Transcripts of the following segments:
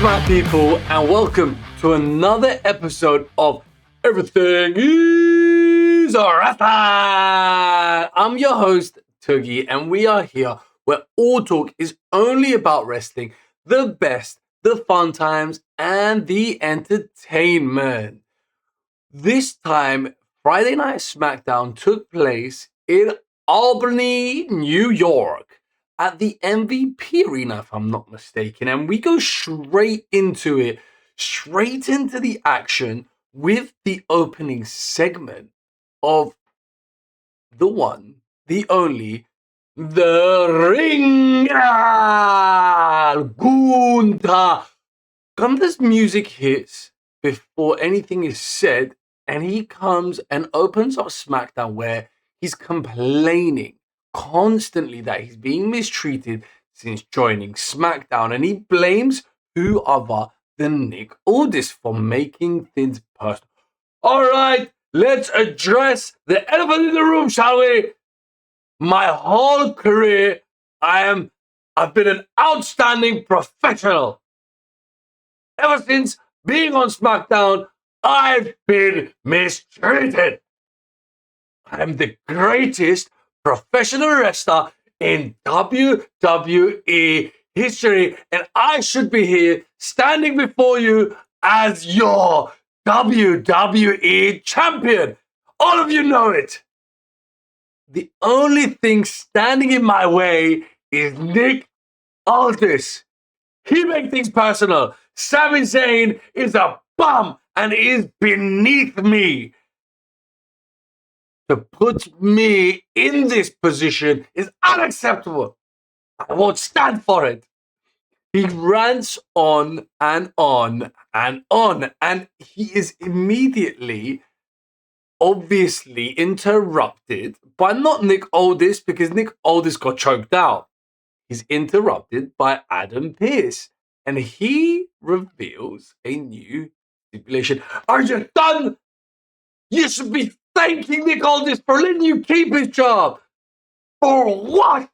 my people, and welcome to another episode of Everything is Wrestling. I'm your host, Tugi, and we are here where all talk is only about wrestling, the best, the fun times, and the entertainment. This time, Friday Night Smackdown took place in Albany, New York, at the MVP Arena, if I'm not mistaken. And we go straight into it, straight into the action with the opening segment of the one, the only, the Ring Gunther. Gunther's music hits before anything is said, and he comes and opens up SmackDown where he's complaining constantly that he's being mistreated since joining SmackDown, and he blames who other than Nick Aldis for making things personal. All right, let's address the elephant in the room, shall we? My whole career, I've been an outstanding professional. Ever since being on SmackDown, I've been mistreated. I'm the greatest professional wrestler in WWE history, and I should be here standing before you as your WWE champion. All of you know it. The only thing standing in my way is Nick Aldis. He makes things personal. Sami Zayn is a bum and is beneath me. To put me in this position is unacceptable. I won't stand for it. He rants on and on and on, and he is immediately, obviously, interrupted by not Nick Aldis, because Nick Aldis got choked out. He's interrupted by Adam Pearce, and he reveals a new stipulation. Are you done? You should be thanking Nick Aldis for letting you keep his job. For what?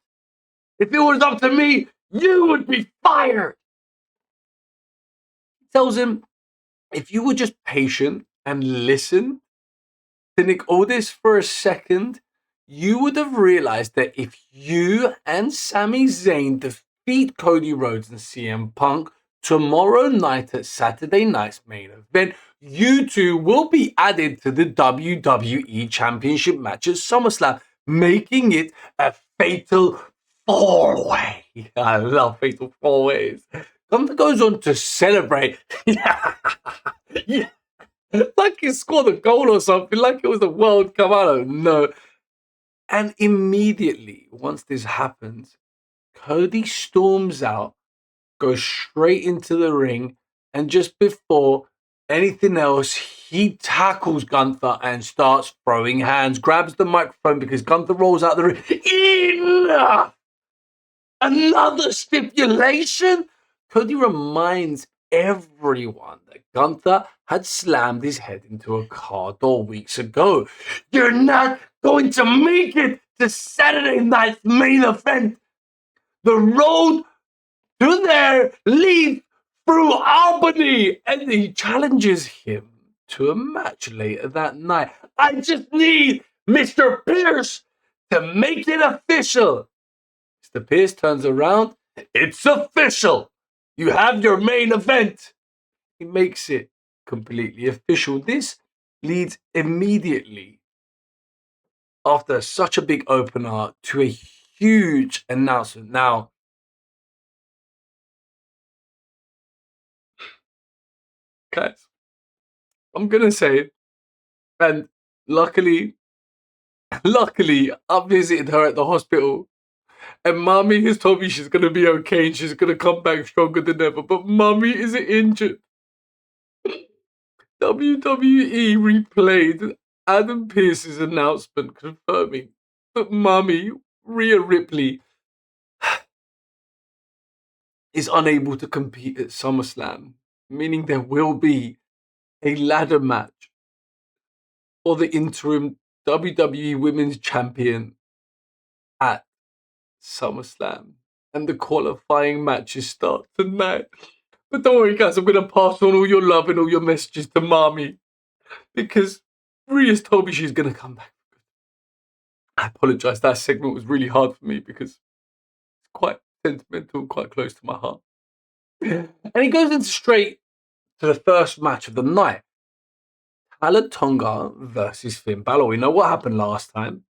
If it was up to me, you would be fired. He tells him, if you were just patient and listen to Nick Aldis for a second, you would have realized that if you and Sami Zayn defeat Cody Rhodes and CM Punk tomorrow night at Saturday night's main event, you two will be added to the WWE Championship match at SummerSlam, making it a fatal four-way. I love fatal four-ways. Gunther goes on to celebrate. Yeah. Like he scored a goal or something, like it was the World Cup, I don't know. And immediately, once this happens, Cody storms out, goes straight into the ring, and just before anything else, he tackles Gunther and starts throwing hands, grabs the microphone because Gunther rolls out the ring. Enough! Another stipulation? Cody reminds everyone that Gunther had slammed his head into a car door weeks ago. You're not going to make it to Saturday night's main event. The road to there leads through Albany, and he challenges him to a match later that night. I just need Mr. Pierce to make it official. Mr. Pierce turns around. It's official. You have your main event. He makes it completely official. This leads immediately, after such a big opener, to a huge announcement. Now, guys, I'm going to say it, and luckily, I visited her at the hospital, and Mommy has told me she's going to be okay and she's going to come back stronger than ever, but Mommy is injured. WWE replayed Adam Pearce's announcement confirming that Mommy, Rhea Ripley, is unable to compete at SummerSlam, meaning there will be a ladder match for the interim WWE Women's Champion at SummerSlam. And the qualifying matches start tonight. But don't worry, guys, I'm going to pass on all your love and all your messages to Mommy. Because Rhea's told me she's going to come back. I apologise. That segment was really hard for me because it's quite sentimental and quite close to my heart. And he goes into straight to the first match of the night. Tonga versus Finn Bálor. We know what happened last time.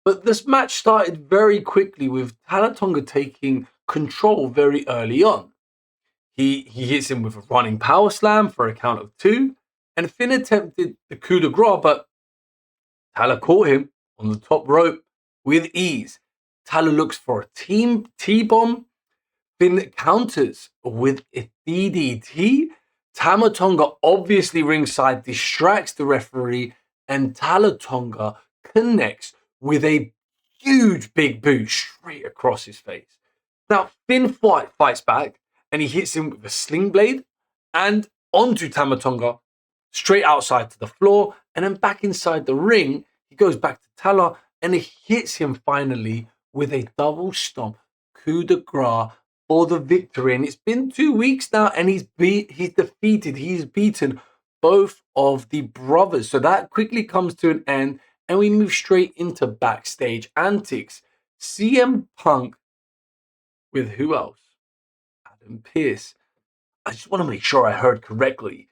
But this match started very quickly with Tonga taking control very early on. He hits him with a running power slam for a count of 2. And Finn attempted the coup de grace, but Talla caught him on the top rope with ease. Talla looks for a team T-bomb. Finn counters with a DDT. Tonga, obviously ringside, distracts the referee, and Tonga connects with a huge big boot straight across his face. Now, Finn fights back, and he hits him with a sling blade and onto Tonga, straight outside to the floor, and then back inside the ring. He goes back to Talla, and he hits him finally with a double stomp coup de grace for the victory. And it's been 2 weeks now, and he's beaten both of the brothers. So that quickly comes to an end, and we move straight into backstage antics. CM Punk with who else? Adam Pearce. I just want to make sure I heard correctly.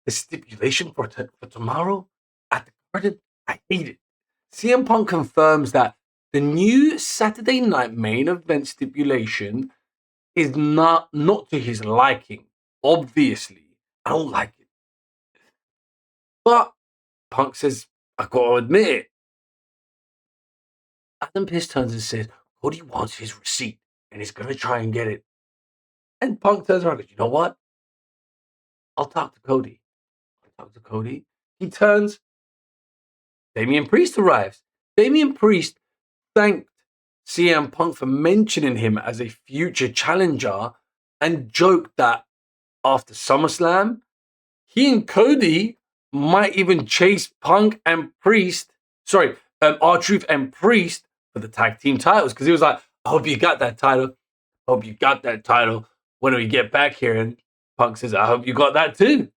The stipulation for tomorrow at the Garden, I hate it. CM Punk confirms that the new Saturday night main event stipulation is not to his liking. Obviously, I don't like it. But Punk says, I gotta admit it. Adam Pearce turns and says, Cody wants his receipt, and he's gonna try and get it. And Punk turns around and goes, you know what? I'll talk to Cody. He turns. Damian Priest arrives. Damian Priest thanked CM Punk for mentioning him as a future challenger and joked that after SummerSlam, he and Cody might even chase Punk and Priest, R-Truth and Priest for the tag team titles, because he was like, I hope you got that title. When do we get back here? And Punk says, I hope you got that too.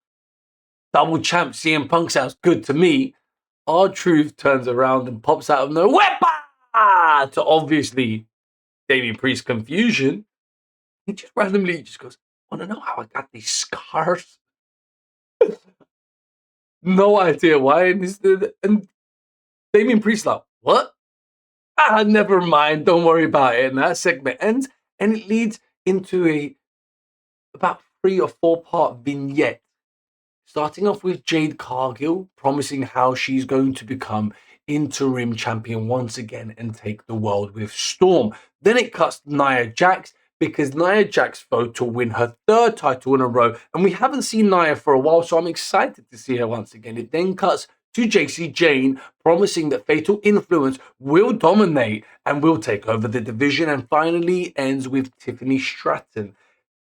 Double champ CM Punk sounds good to me. R-Truth turns around and pops out of nowhere to obviously Damian Priest's confusion. He just randomly goes, want to know how I got these scars? No idea why. And Damian Priest like, what? Never mind. Don't worry about it. And that segment ends, and it leads into about 3 or 4 part vignette. Starting off with Jade Cargill promising how she's going to become interim champion once again and take the world with Storm. Then it cuts Nia Jax because Nia Jax vowed to win her 3rd title in a row, and we haven't seen Nia for a while, so I'm excited to see her once again. It then cuts to Jacy Jayne promising that Fatal Influence will dominate and will take over the division, and finally ends with Tiffany Stratton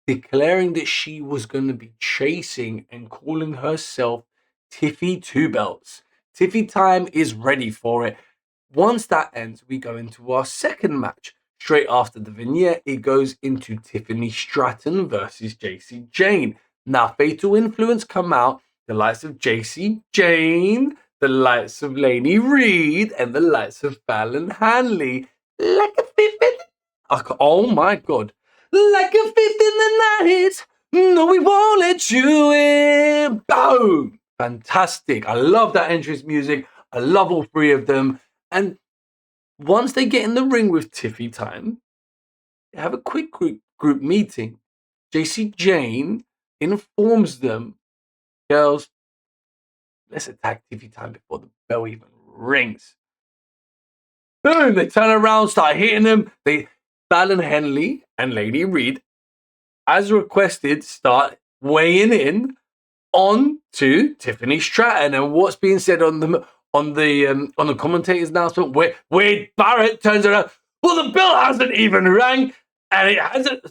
declaring that she was going to be chasing and calling herself Tiffy Two Belts. Tiffy time is ready for it. Once that ends, we go into our second match. Straight after the vignette, it goes into Tiffany Stratton versus Jacy Jayne. Now, Fatal Influence come out, the likes of Jacy Jayne, the likes of Lainey Reed, and the likes of Fallon Hanley. Like a fifth in the... Oh my God. Like a fifth in the night. No, we won't let you in. Boom. Fantastic. I love that entrance music. I love all 3 of them. And once they get in the ring with Tiffy time, they have a quick group meeting. Jacy Jayne informs them, girls, let's attack Tiffy time before the bell even rings. Boom, they turn around, start hitting them. Fallon Henley and Lady Reed, as requested, start weighing in on to Tiffany Stratton. And what's being said on the commentator's announcement, Wade Barrett turns around. Well, the bell hasn't even rang, and it hasn't.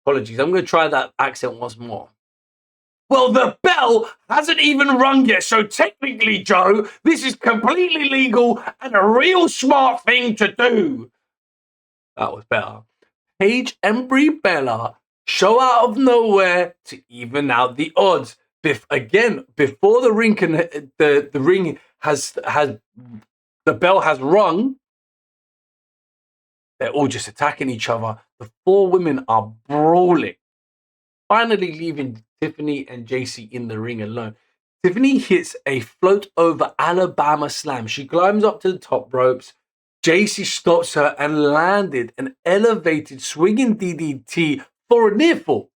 Apologies, I'm going to try that accent once more. Well, the bell hasn't even rung yet, so technically, Joe, this is completely legal and a real smart thing to do. That was better. Paige and Brie Bella show out of nowhere to even out the odds. Again, before the ring the ring has the bell has rung, they're all just attacking each other. The four women are brawling, finally leaving Tiffany and Jacy in the ring alone. Tiffany hits a float over Alabama slam. She climbs up to the top ropes. Jacy stops her and landed an elevated swinging DDT for a near fall.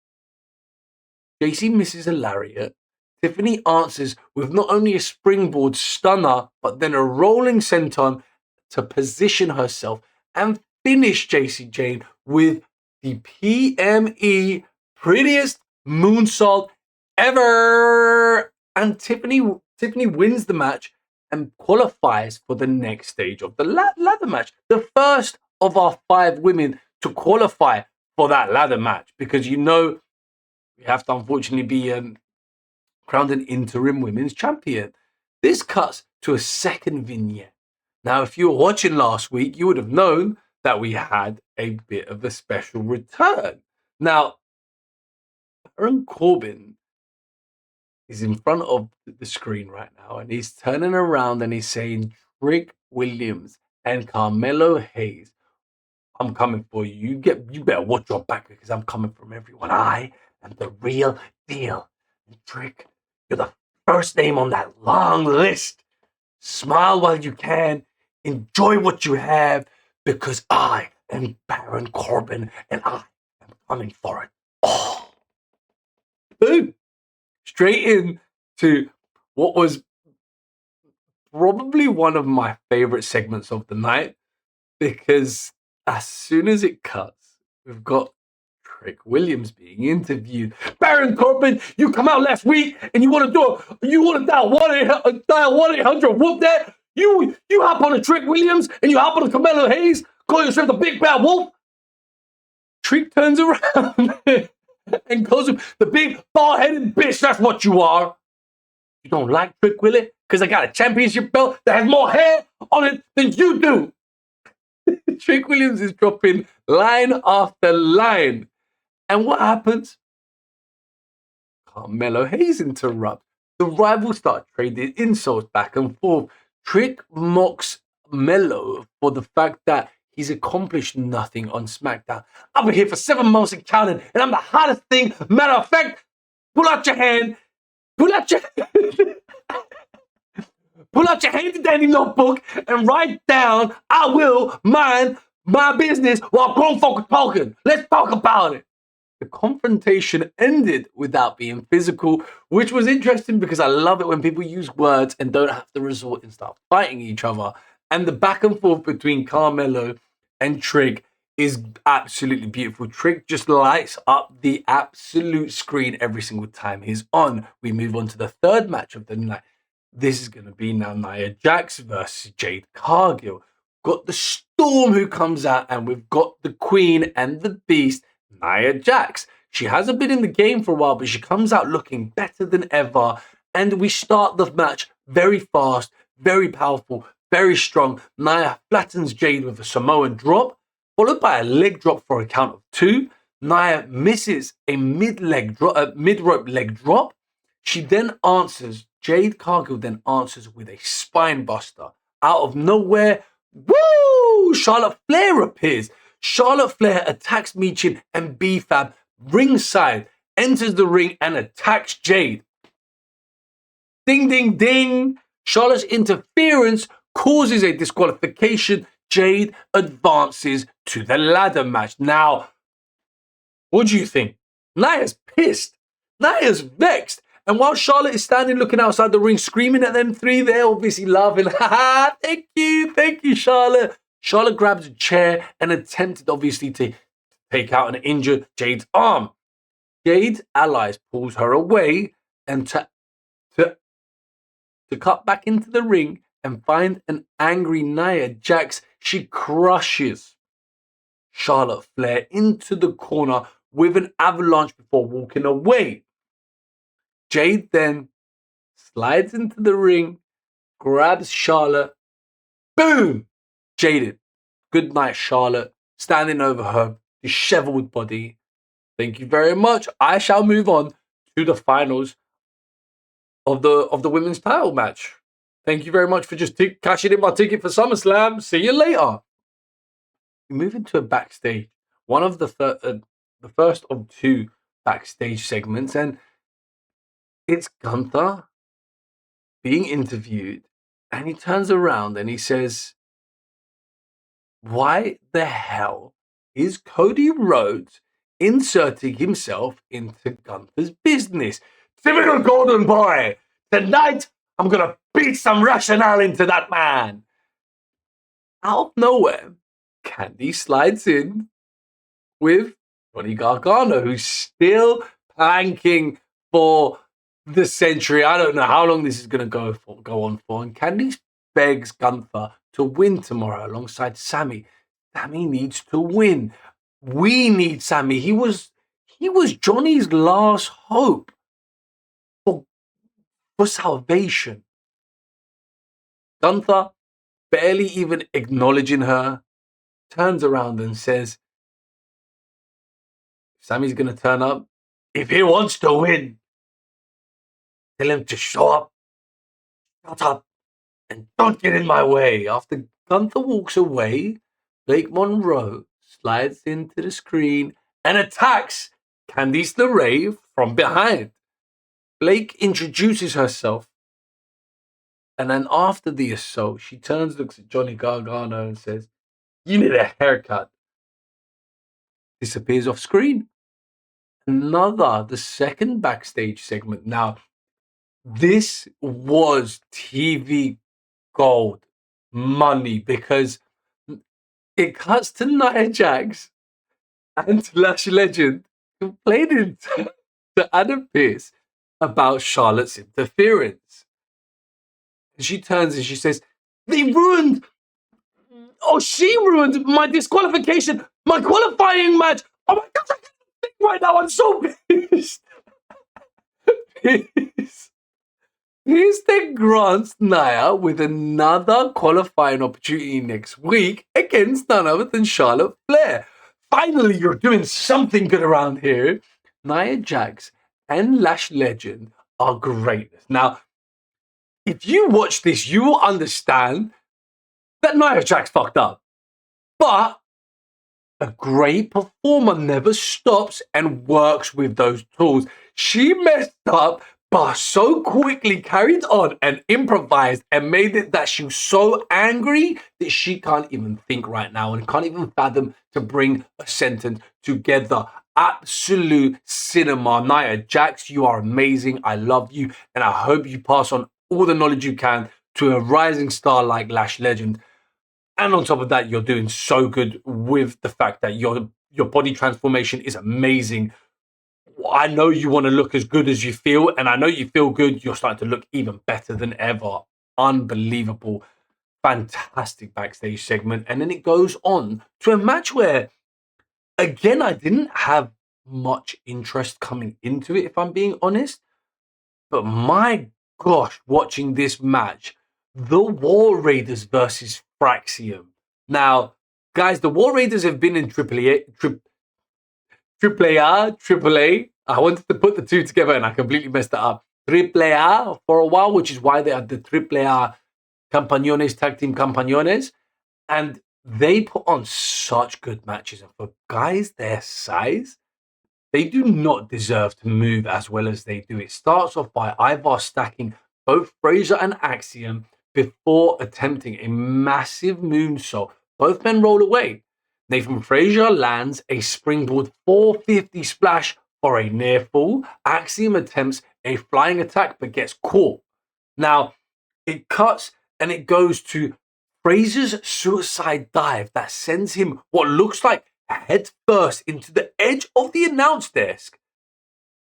Jacy misses a lariat. Tiffany answers with not only a springboard stunner, but then a rolling senton to position herself and finish Jacy Jayne with the PME prettiest moonsault ever. And Tiffany wins the match and qualifies for the next stage of the ladder match. The first of our 5 women to qualify for that ladder match, because we have to unfortunately be crowned an interim women's champion. This cuts to a second vignette. Now, if you were watching last week, you would have known that we had a bit of a special return. Now, Baron Corbin is in front of the screen right now, and he's turning around and he's saying, Trick Williams and Carmelo Hayes, I'm coming for you. You better watch your back, because I'm coming from everyone. I am the real deal. And Trick, you're the first name on that long list. Smile while you can. Enjoy what you have, because I am Baron Corbin and I am coming for it all. Boom. Straight into what was probably one of my favorite segments of the night, because as soon as it cuts, we've got Trick Williams being interviewed. Baron Corbin, you come out last week and you want to dial 1-800 whoop that. You hop on a Trick Williams and you hop on a Carmelo Hayes, call yourself the big bad wolf. Trick turns around and goes, the big bald-headed bitch, that's what you are. You don't like Trick Willie? Because I got a championship belt that has more hair on it than you do. Trick Williams is dropping line after line. And what happens? Carmelo Hayes interrupts. The rivals start trading insults back and forth. Trick mocks Melo for the fact that he's accomplished nothing on SmackDown. I've been here for 7 months and counting, and I'm the hottest thing. Matter of fact, pull out your hand. Pull out your handy dandy notebook and write down, I will mind my business while grown folk are talking. Let's talk about it. The confrontation ended without being physical, which was interesting because I love it when people use words and don't have to resort and start fighting each other. And the back and forth between Carmelo and Trick is absolutely beautiful. Trick just lights up the absolute screen every single time he's on. We move on to the third match of the night. This is going to be now Nia Jax versus Jade Cargill. Got the Storm who comes out, and we've got the Queen and the Beast, Nia Jax. She hasn't been in the game for a while, but she comes out looking better than ever. And we start the match very fast, very powerful, very strong. Nia flattens Jade with a Samoan drop, followed by a leg drop for a count of 2. Nia misses a mid-rope leg drop. She then answers, Jade Cargill then answers with a spine buster. Out of nowhere, woo! Charlotte Flair appears. Charlotte Flair attacks Michin and B-Fab ringside, enters the ring and attacks Jade. Ding, ding, ding. Charlotte's interference causes a disqualification. Jade advances to the ladder match. Now, what do you think? Nia's pissed. Nia's vexed. And while Charlotte is standing looking outside the ring, screaming at them three, they're obviously laughing. Ha! Thank you, Charlotte. Charlotte grabs a chair and attempted, obviously, to take out and injure Jade's arm. Jade's allies pulls her away and to cut back into the ring and find an angry Nia Jax. She crushes Charlotte Flair into the corner with an avalanche before walking away. Jade then slides into the ring, grabs Charlotte. Boom! Jaded. Good night, Charlotte. Standing over her disheveled body. Thank you very much. I shall move on to the finals of the women's title match. Thank you very much for just cashing in my ticket for SummerSlam. See you later. We move into a backstage, one of the first of two backstage segments, and it's Gunther being interviewed, and he turns around and he says, "Why the hell is Cody Rhodes inserting himself into Gunther's business? Typical golden boy. Tonight, I'm going to beat some rationale into that man." Out of nowhere, Candy slides in with Johnny Gargano, who's still planking for the century. I don't know how long this is going to go on for. And Candy begs Gunther to win tomorrow alongside Sammy. Sammy needs to win. We need Sammy. He was Johnny's last hope for salvation. Gunther, barely even acknowledging her, turns around and says, "Sammy's going to turn up. If he wants to win, tell him to show up, shut up, and don't get in my way." After Gunther walks away, Blake Monroe slides into the screen and attacks Candice LeRae from behind. Blake introduces herself, and then after the assault, she looks at Johnny Gargano and says, "You need a haircut." Disappears off screen. The second backstage segment. Now, this was TV gold money because it cuts to Nia Jax and Lash Legend complaining to Adam Pearce about Charlotte's interference. And she turns and she says, she ruined my disqualification, my qualifying match. Oh my gosh, I can't think right now. I'm so pissed. Pearce then grants Nia with another qualifying opportunity next week against none other than Charlotte Flair. Finally, you're doing something good around here. Nia Jax and Lash Legend are great. Now, if you watch this, you will understand that Nia Jax fucked up. But a great performer never stops and works with those tools. She messed up, but so quickly carried on and improvised and made it that she was so angry that she can't even think right now and can't even fathom to bring a sentence together. Absolute cinema. Nia Jax, you are amazing. I love you, and I hope you pass on all the knowledge you can to a rising star like Lash Legend. And on top of that, you're doing so good with the fact that your body transformation is amazing. I know you want to look as good as you feel, and I know you feel good. You're starting to look even better than ever. Unbelievable. Fantastic backstage segment. And then it goes on to a match where, again, I didn't have much interest coming into it, if I'm being honest. But my gosh, watching this match, the War Raiders versus Fraxiom. Now, guys, the War Raiders have been in AAA. I wanted to put the two together and I completely messed it up. AAA for a while, which is why they had the AAA Campañones, Tag Team Campañones. And they put on such good matches. And for guys their size, they do not deserve to move as well as they do. It starts off by Ivar stacking both Frazier and Axiom before attempting a massive moonsault. Both men roll away. Nathan Frazier lands a springboard 450 splash for a near fall. Axiom attempts a flying attack but gets caught. Now, it cuts and it goes to Frazier's suicide dive that sends him what looks like head first into the edge of the announce desk,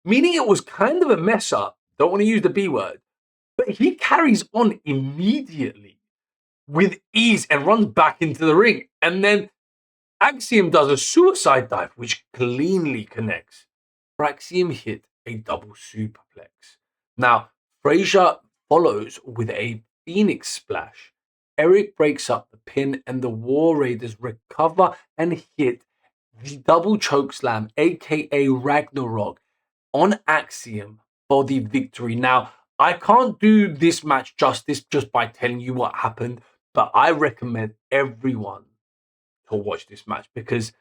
meaning it was kind of a mess up. Don't want to use the B word, but he carries on immediately with ease and runs back into the ring. And then Axiom does a suicide dive, which cleanly connects. Fraxiom hit a double superplex. Now, Frazier follows with a Phoenix splash. Eric breaks up the pin and the War Raiders recover and hit the double choke slam, aka Ragnarok, on Axiom for the victory. Now, I can't do this match justice just by telling you what happened, but I recommend everyone to watch this match because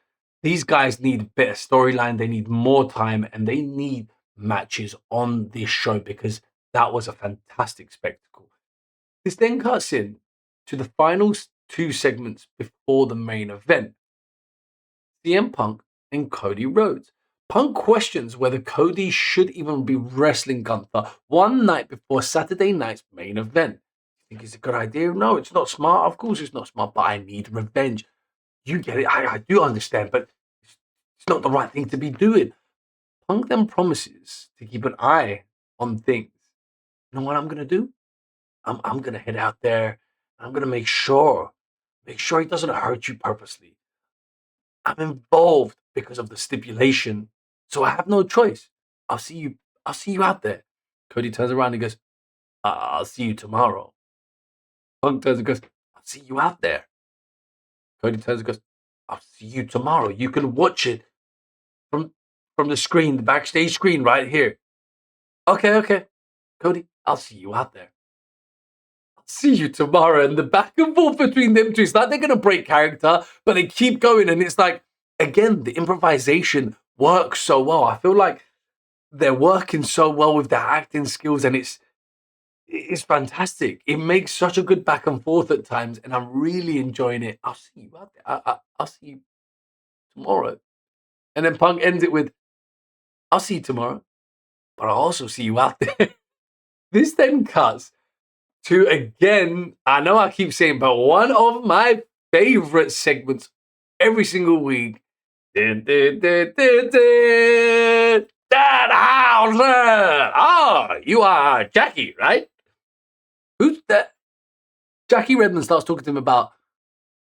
these guys need a better storyline, they need more time, and they need matches on this show because that was a fantastic spectacle. This then cuts in to the final two segments before the main event. CM Punk and Cody Rhodes. Punk questions whether Cody should even be wrestling Gunther one night before Saturday night's main event. You think it's a good idea? No, it's not smart. Of course it's not smart, but I need revenge. You get it. I do understand, but it's not the right thing to be doing. Punk then promises to keep an eye on things. You know what I'm going to do? I'm going to head out there. I'm going to make sure he doesn't hurt you purposely. I'm involved because of the stipulation, so I have no choice. I'll see you out there. Cody turns around and goes, I'll see you tomorrow. Punk turns and goes, I'll see you out there. Cody turns and goes, I'll see you tomorrow. You can watch it from the screen, the backstage screen right here. Okay. Cody, I'll see you out there. I'll see you tomorrow. And the back and forth between them two, it's like they're going to break character, but they keep going. And it's like, again, the improvisation works so well. I feel like they're working so well with their acting skills, and it's fantastic. It makes such a good back and forth at times, and I'm really enjoying it. I'll see you out there. I'll see you tomorrow. And then Punk ends it with, I'll see you tomorrow, but I'll also see you out there. This then cuts to, again, I know I keep saying, but one of my favorite segments every single week. Danhausen! Oh, you are Jackie, right? Who's that? Jackie Redmond starts talking to him about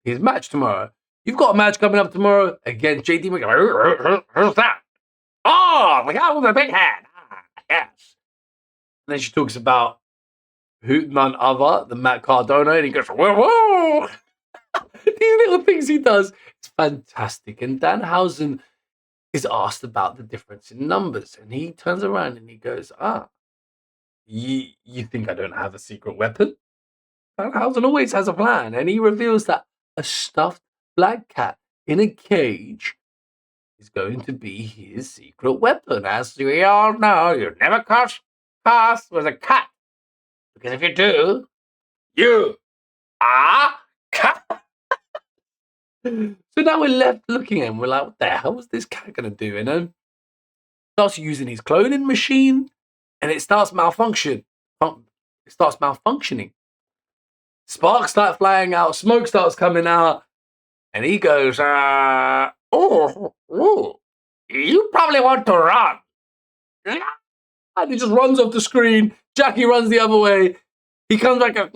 his match tomorrow. You've got a match coming up tomorrow against JD McGavin. Who's that? Oh, the guy with the big head. Yes. And then she talks about none other than Matt Cardona, and he goes, whoa. These little things he does, it's fantastic. And Danhausen is asked about the difference in numbers, and he turns around and he goes, you think I don't have a secret weapon? Danhausen always has a plan, and he reveals that a stuffed black cat in a cage is going to be his secret weapon. As we all know, you never cross paths with a cat, because if you do, you are cat. So now we're left looking at him. We're like, what the hell was this cat going to do? And starts using his cloning machine, and it starts malfunctioning. Sparks start flying out. Smoke starts coming out. And he goes, you probably want to run. And he just runs off the screen. Jackie runs the other way. He comes back and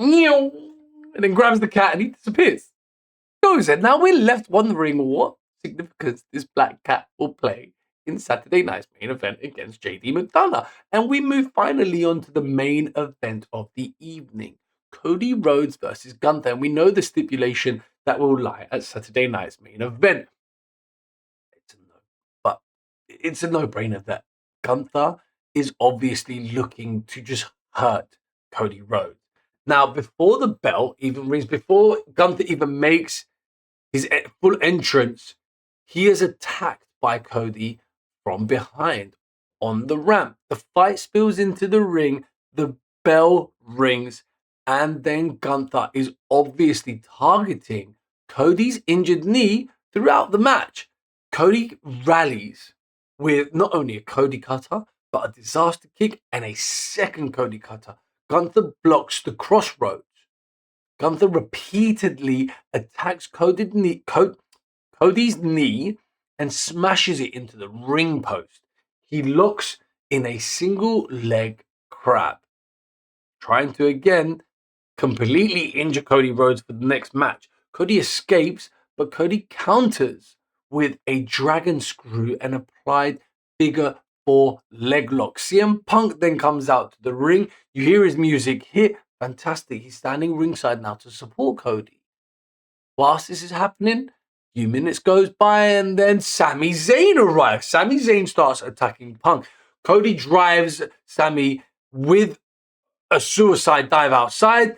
then grabs the cat and he disappears. And now we're left wondering what significance this black cat will play in Saturday night's main event against JD McDonough. And we move finally on to the main event of the evening. Cody Rhodes versus Gunther. And we know the stipulation that will lie at Saturday night's main event. It's a no-brainer that Gunther is obviously looking to just hurt Cody Rhodes. Now, before the bell even rings, before Gunther even makes his full entrance, he is attacked by Cody from behind on the ramp. The fight spills into the ring, the bell rings, and then Gunther is obviously targeting Cody's injured knee throughout the match. Cody rallies with not only a Cody cutter, but a disaster kick and a second Cody cutter. Gunther blocks the crossroads. Gunther repeatedly attacks Cody's knee and smashes it into the ring post. He locks in a single leg crab, trying to again completely injure Cody Rhodes for the next match. Cody escapes, but Cody counters with a dragon screw and applied figure 4 leg lock. CM Punk then comes out to the ring. You hear his music hit. Fantastic. He's standing ringside now to support Cody. Whilst this is happening, A few minutes goes by and then Sami Zayn arrives. Sami Zayn starts attacking Punk. Cody drives Sami with a suicide dive outside.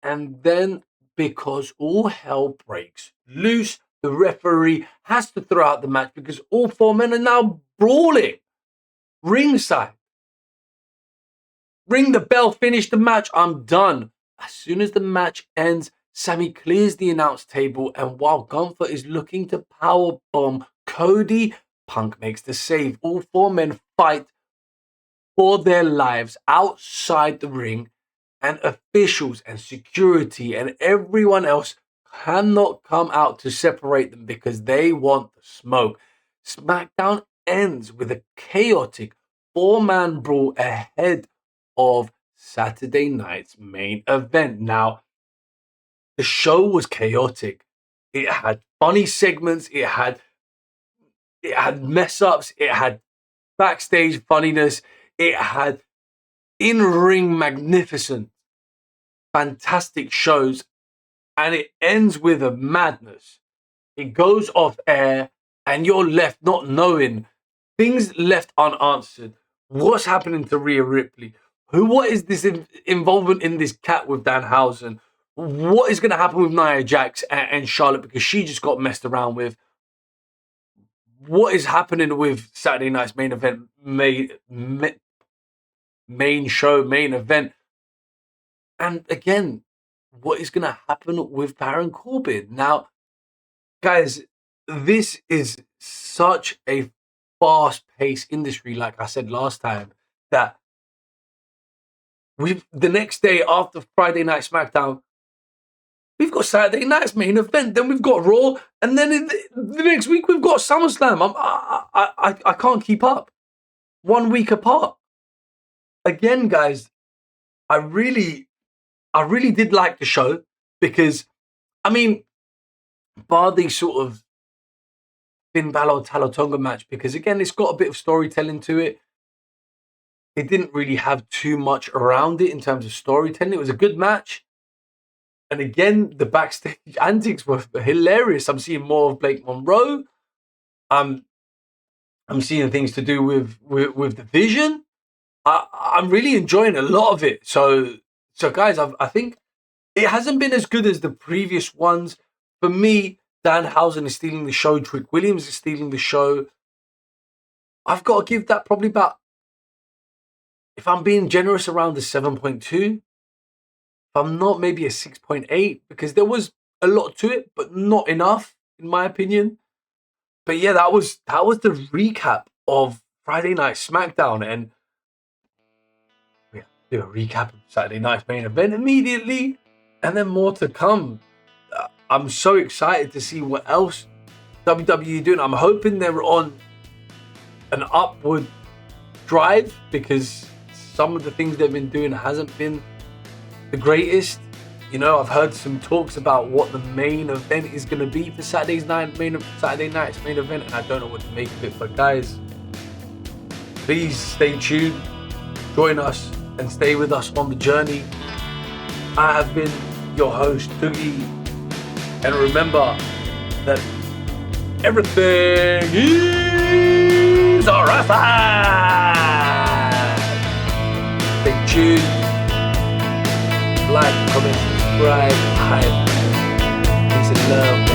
And then, because all hell breaks loose, the referee has to throw out the match because all 4 men are now brawling ringside. Ring the bell, finish the match, I'm done. As soon as the match ends, Sami clears the announce table, and while Gunther is looking to powerbomb Cody, Punk makes the save. All 4 men fight for their lives outside the ring, and officials and security and everyone else cannot come out to separate them because they want the smoke. SmackDown ends with a chaotic 4-man brawl ahead of Saturday night's main event. Now, the show was chaotic. It had funny segments. It had mess ups. It had backstage funniness. It had in-ring magnificent, fantastic shows, and it ends with a madness. It goes off air, and you're left not knowing, things left unanswered. What's happening to Rhea Ripley? What is this involvement in this cat with Danhausen? What is going to happen with Nia Jax and Charlotte because she just got messed around with? What is happening with Saturday night's main event, main show, main event? And again, what is going to happen with Baron Corbin? Now, guys, this is such a fast-paced industry, like I said last time, that the next day after Friday Night SmackDown, we've got Saturday night's main event, then we've got Raw, and then the next week we've got SummerSlam. I can't keep up. 1 week apart. Again, guys, I really did like the show because, I mean, bar the sort of Finn Balor Talla Tonga match, because again, it's got a bit of storytelling to it. It didn't really have too much around it in terms of storytelling. It was a good match. And again, the backstage antics were hilarious. I'm seeing more of Blake Monroe. I'm seeing things to do with the Vision. I'm really enjoying a lot of it. So guys, I think it hasn't been as good as the previous ones. For me, Danhausen is stealing the show. Trick Williams is stealing the show. I've got to give that probably about, if I'm being generous, around the 7.2. If I'm not, maybe a 6.8, because there was a lot to it, but not enough, in my opinion. But yeah, that was the recap of Friday Night SmackDown, and we have to do a recap of Saturday night's main event immediately, and then more to come. I'm so excited to see what else WWE doing. I'm hoping they're on an upward drive, because some of the things they've been doing hasn't been the greatest. You know, I've heard some talks about what the main event is going to be for Saturday night's main event, and I don't know what to make of it. But guys, please stay tuned, join us, and stay with us on the journey. I have been your host, Tugi, and remember that everything is alright. Stay tuned. Like, comment, subscribe, hype, peace and love.